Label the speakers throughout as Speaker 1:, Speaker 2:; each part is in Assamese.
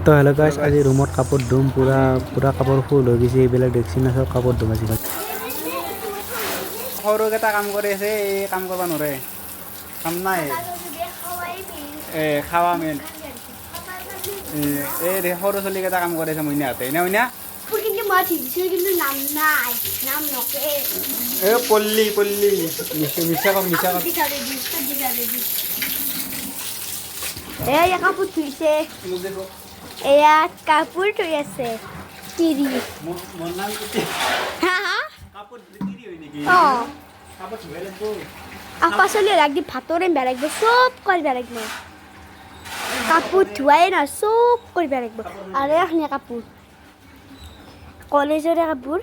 Speaker 1: তো হেল্ল' গাইছ, আজি ৰুমত কাপোৰ ধুম। পুৰা কাপোৰ ফুল হৈ গৈছে। এইবিলাক দেখছি না, চব কাপোৰ ধুম আজি। সৰুকেইটা কাম কৰি আছে, এই কাম কৰিব নোৱাৰে, কাম নাই। খাৱা মেইন এই সৰু ছোৱালীকেইটা কাম কৰি আছে মইনাহঁতে। এনে মইনা পল্লী মিছা কম।
Speaker 2: এয়া কাপোৰ ধুইছে, এয়া কাপোৰ ধুই আছে। পাচলি লাগি ভাতৰে বেয়া লাগিব, চব কৰিব লাগিব। কাপোৰ ধুৱাই নহয়, চব কৰিব লাগিব। আৰু এখনি কাপোৰ কলেজৰে কাপোৰ।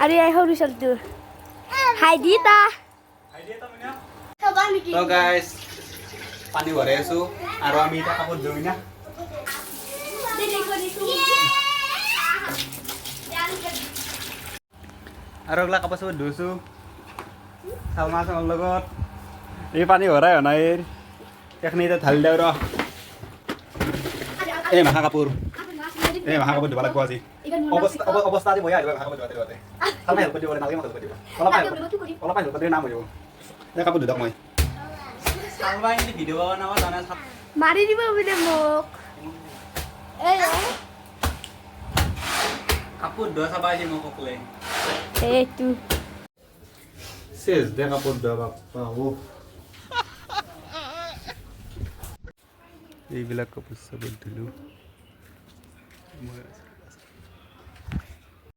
Speaker 2: আৰু এই সৰু ছোৱালীটো হাই দি তা
Speaker 1: গাইছ, পানী ভৰাই আছো আৰু আমি এতিয়া কাপোৰ ধুই না। আৰু এইবিলাক কাপোৰ চাপোৰ ধুইছোঁ চালমাৰ লগত। এই পানী ভৰাই হোৱা নাই, এইখিনি এতিয়া ঢালি দিওঁ ৰ। এই মাখা কাপোৰ ধুব লাগিব আজি। অৱস্থা আজি বঢ়িয়া আহিব মাখা কাপোৰ ধুৱাতে। চালমাই হেল্প কৰিব নালাগে, মই হেল্প কৰিব। অলপ হেল্প কৰিলে নাম হৈ যাব। এই কাপোৰ ধুই মই চালমাই ভিডিঅ' বনাব জানে,
Speaker 2: মাৰি দিব বোলে মোক।
Speaker 1: কাপোৰ ধোৱা চাবা আহিছে মোক অকলে।
Speaker 2: এইটো
Speaker 1: চেজ দে কাপোৰ ধোৱা বাপা। এইবিলাক কাপোৰ চাপোৰ ধুলোঁ মই।